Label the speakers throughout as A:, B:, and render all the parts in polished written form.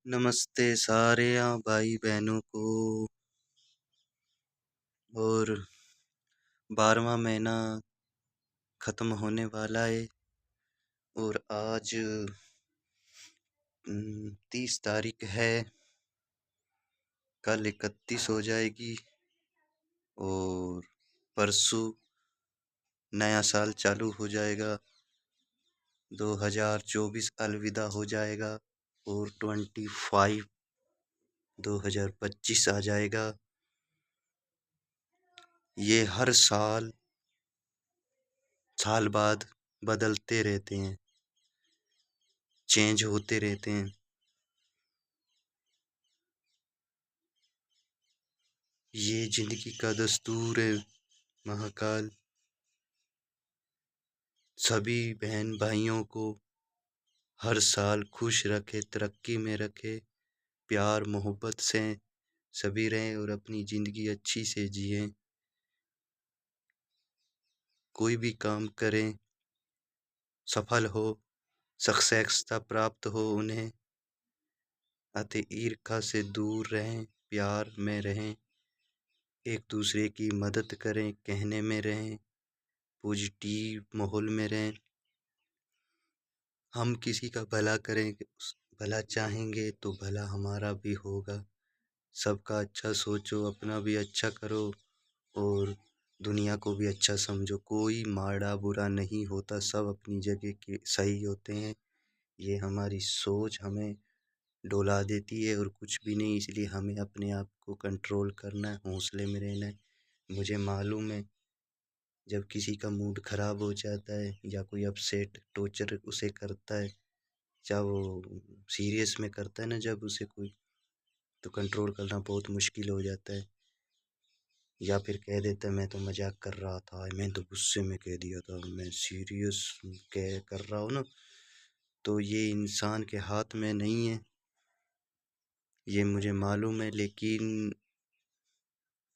A: नमस्ते सारे भाई बहनों को। और 12वां महीना ख़त्म होने वाला है और आज 30 तारीख है। कल 31 हो जाएगी और परसों नया साल चालू हो जाएगा। 2024 अलविदा हो जाएगा और 2025 आ जाएगा। ये हर साल बाद बदलते रहते हैं, चेंज होते रहते हैं। ये जिंदगी का दस्तूर है। महाकाल सभी बहन भाइयों को हर साल खुश रखे, तरक्की में रखे, प्यार मोहब्बत से सभी रहें और अपनी ज़िंदगी अच्छी से जिएं। कोई भी काम करें, सफल हो, सक्सेसता प्राप्त हो उन्हें। अति ईर्ष्या से दूर रहें, प्यार में रहें, एक दूसरे की मदद करें, कहने में रहें, पॉजिटिव माहौल में रहें। हम किसी का भला करेंगे, भला चाहेंगे तो भला हमारा भी होगा। सबका अच्छा सोचो, अपना भी अच्छा करो और दुनिया को भी अच्छा समझो। कोई माड़ा बुरा नहीं होता, सब अपनी जगह के सही होते हैं। ये हमारी सोच हमें डोला देती है और कुछ भी नहीं। इसलिए हमें अपने आप को कंट्रोल करना है, हौसले में रहना है। मुझे मालूम है जब किसी का मूड ख़राब हो जाता है या कोई अपसेट टॉर्चर उसे करता है, चाहे वो सीरियस में करता है ना, जब उसे कोई, तो कंट्रोल करना बहुत मुश्किल हो जाता है। या फिर कह देता है मैं तो मजाक कर रहा था, मैं तो गुस्से में कह दिया था, मैं सीरियस कह कर रहा हूँ ना। तो ये इंसान के हाथ में नहीं है, ये मुझे मालूम है। लेकिन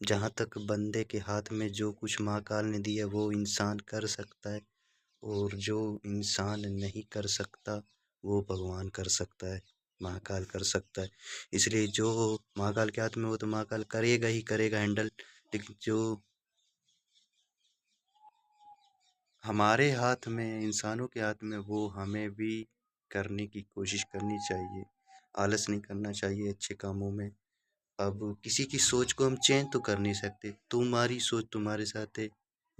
A: जहाँ तक बंदे के हाथ में जो कुछ महाकाल ने दिया वो इंसान कर सकता है, और जो इंसान नहीं कर सकता वो भगवान कर सकता है, महाकाल कर सकता है। इसलिए जो महाकाल के हाथ में वो तो महाकाल करेगा ही करेगा हैंडल। लेकिन जो हमारे हाथ में, इंसानों के हाथ में, वो हमें भी करने की कोशिश करनी चाहिए। आलस नहीं करना चाहिए अच्छे कामों में। अब किसी की सोच को हम चेंज तो कर नहीं सकते। तुम्हारी सोच तुम्हारे साथ है,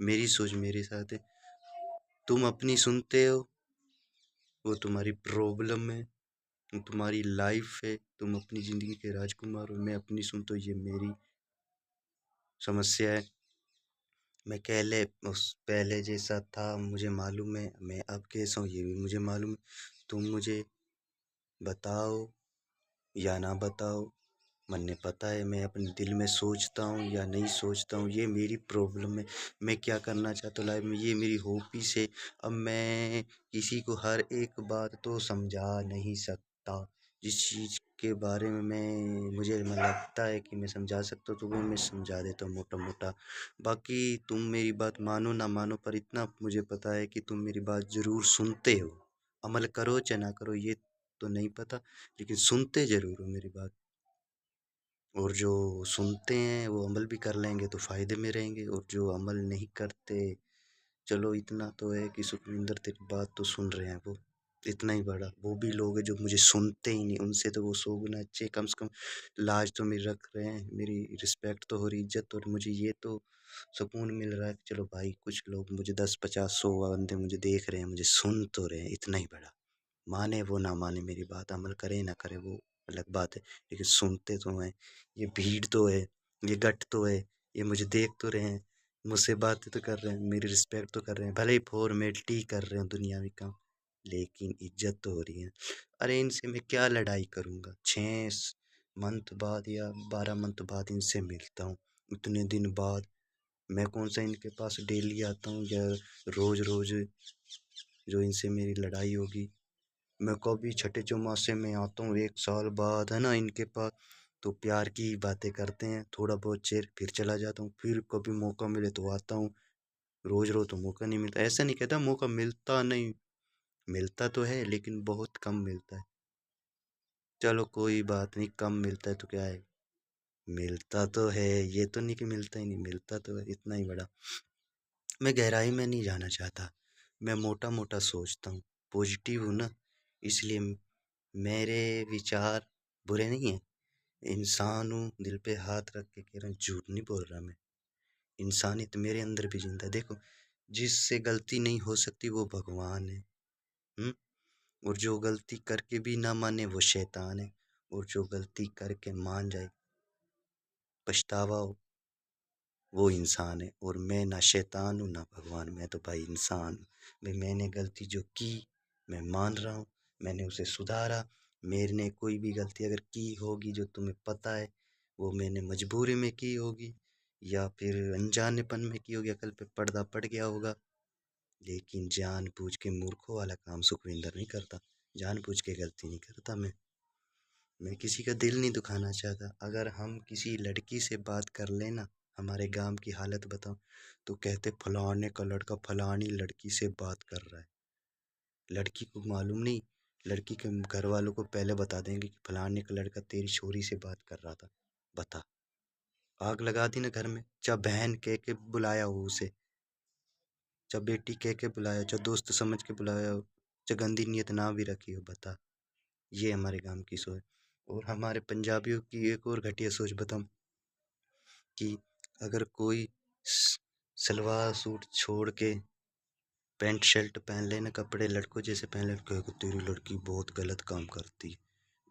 A: मेरी सोच मेरे साथ है। तुम अपनी सुनते हो, वो तुम्हारी प्रॉब्लम है, वो तुम्हारी लाइफ है। तुम अपनी ज़िंदगी के राजकुमार हो, मैं अपनी सुनता हूँ, ये मेरी समस्या है। मैं पहले जैसा था मुझे मालूम है, मैं अब कैसा हूँ ये भी मुझे मालूम है। तुम मुझे बताओ या ना बताओ, मन्ने पता है मैं अपने दिल में सोचता हूँ या नहीं सोचता हूँ, ये मेरी प्रॉब्लम है। मैं क्या करना चाहता हूँ लाइफ में, ये मेरी हॉबीज़ है। अब मैं किसी को हर एक बात तो समझा नहीं सकता। जिस चीज़ के बारे में मुझे लगता है कि मैं समझा सकता हूँ तो वो मैं समझा देता हूँ मोटा मोटा। बाकी तुम मेरी बात मानो ना मानो, पर इतना मुझे पता है कि तुम मेरी बात ज़रूर सुनते हो। अमल करो चाहे ना करो ये तो नहीं पता, लेकिन सुनते ज़रूर हो मेरी बात। और जो सुनते हैं वो अमल भी कर लेंगे तो फ़ायदे में रहेंगे, और जो अमल नहीं करते, चलो इतना तो है कि सुखविंदर तेरी बात तो सुन रहे हैं वो, इतना ही बड़ा। वो भी लोग हैं जो मुझे सुनते ही नहीं, उनसे तो वो 100 गुना अच्छे। कम से कम लाज तो मेरी रख रहे हैं, मेरी रिस्पेक्ट तो हो रही, इज्जत, और मुझे ये तो सुकून मिल रहा है कि चलो भाई कुछ लोग मुझे 10 50 100 बंदे मुझे देख रहे हैं, मुझे सुन तो रहे हैं, इतना ही बड़ा। माने वो ना माने मेरी बात, अमल करे ना करे वो अलग बात है, लेकिन सुनते तो हैं। ये भीड़ तो है, ये गट तो है, ये मुझे देख तो रहे हैं, मुझसे बातें तो कर रहे हैं, मेरी रिस्पेक्ट तो कर रहे हैं, भले ही फॉर्मेलिटी कर रहे हैं दुनियावी काम, लेकिन इज्जत तो हो रही है। अरे इनसे मैं क्या लड़ाई करूँगा, 6 मंथ बाद या 12 मंथ बाद इनसे मिलता हूँ, इतने दिन बाद। मैं कौन सा इनके पास डेली आता हूँ या रोज़ रोज़ जो इनसे मेरी लड़ाई होगी। मैं कभी छठे चौमासे में आता हूँ 1 साल बाद, है ना, इनके पास, तो प्यार की बातें करते हैं थोड़ा बहुत चेर, फिर चला जाता हूँ। फिर कभी मौका मिले तो आता हूँ। रोज रोज तो मौका नहीं मिलता, ऐसा नहीं कहता मौका मिलता नहीं, मिलता तो है लेकिन बहुत कम मिलता है। चलो कोई बात नहीं, कम मिलता है तो क्या है, मिलता तो है, ये तो नहीं कि मिलता ही नहीं, मिलता तो है इतना ही बड़ा। मैं गहराई में नहीं जाना चाहता, मैं मोटा मोटा सोचता हूँ, पॉजिटिव हूँ ना, इसलिए मेरे विचार बुरे नहीं हैं। इंसान हूँ, दिल पे हाथ रख के कह रहा हूँ, झूठ नहीं बोल रहा मैं। इंसानियत मेरे अंदर भी जिंदा है। देखो, जिससे गलती नहीं हो सकती वो भगवान है। हम्म। और जो गलती करके भी ना माने वो शैतान है। और जो गलती करके मान जाए, पछतावा हो, वो इंसान है। और मैं ना शैतान हूँ ना भगवान, मैं तो भाई इंसान हूँ। भाई मैंने गलती जो की, मैं मान रहा हूँ, मैंने उसे सुधारा। मेरे ने कोई भी गलती अगर की होगी जो तुम्हें पता है, वो मैंने मजबूरी में की होगी या फिर अनजानेपन में की होगी, अकल पे पर्दा पड़ गया होगा। लेकिन जानबूझ के मूर्खों वाला काम सुखविंदर नहीं करता, जानबूझ के गलती नहीं करता मैं किसी का दिल नहीं दुखाना चाहता। अगर हम किसी लड़की से बात कर लेना, हमारे गांव की हालत बताओ, तो कहते फलाने का लड़का फलानी लड़की से बात कर रहा है। लड़की को मालूम नहीं, लड़की के घर वालों को पहले बता देंगे कि फलाने का लड़का तेरी छोरी से बात कर रहा था। बता, आग लगा दी ना घर में। चाहे बहन कह के बुलाया हो उसे, चाहे बेटी कह के बुलाया, चाहे दोस्त समझ के बुलाया हो, चाहे गंदी नीयत ना भी रखी हो, बता। ये हमारे गांव की सोच। और हमारे पंजाबियों की एक और घटिया सोच बताऊं, कि अगर कोई सलवार सूट छोड़ के पैंट शर्ट पहन लेना, कपड़े लड़कों जैसे पहन ले, कहेगा तेरी लड़की बहुत गलत काम करती है,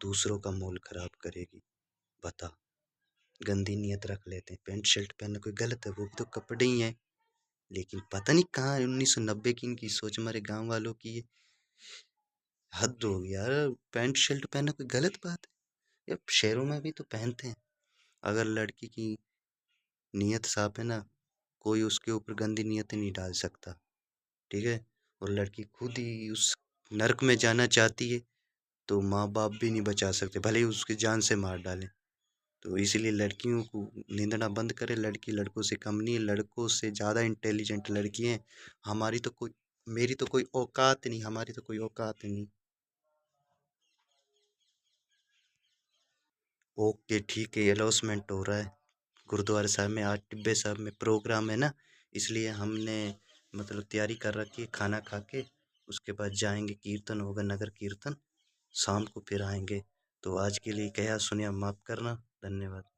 A: दूसरों का मोल खराब करेगी। बता, गंदी नीयत रख लेते हैं। पैंट शर्ट पहनना कोई गलत है? वो भी तो कपड़े ही हैं। लेकिन पता नहीं कहाँ 1990 की इनकी सोच, हमारे गांव वालों की ये हद हो गई यार। पैंट शर्ट पहनना कोई गलत बात है यार? शहरों में भी तो पहनते हैं। अगर लड़की की नीयत साफ है ना, कोई उसके ऊपर गंदी नीयत नहीं डाल सकता, ठीक है। और लड़की खुद ही उस नर्क में जाना चाहती है, तो माँ बाप भी नहीं बचा सकते, भले ही उसकी जान से मार डालें। तो इसीलिए लड़कियों को निंदना बंद करें। लड़की लड़कों से कम नहीं है, लड़कों से ज़्यादा इंटेलिजेंट लड़की हैं। हमारी तो कोई, मेरी तो कोई औकात नहीं, हमारी तो कोई औकात नहीं। ओके ठीक है, अनाउंसमेंट हो रहा है गुरुद्वारा साहब में, आज टिब्बे साहब में प्रोग्राम है ना, इसलिए हमने मतलब तैयारी कर रखी है। खाना खा के उसके बाद जाएंगे, कीर्तन होगा, नगर कीर्तन, शाम को फिर आएंगे। तो आज के लिए कहा सुनिया माफ़ करना, धन्यवाद।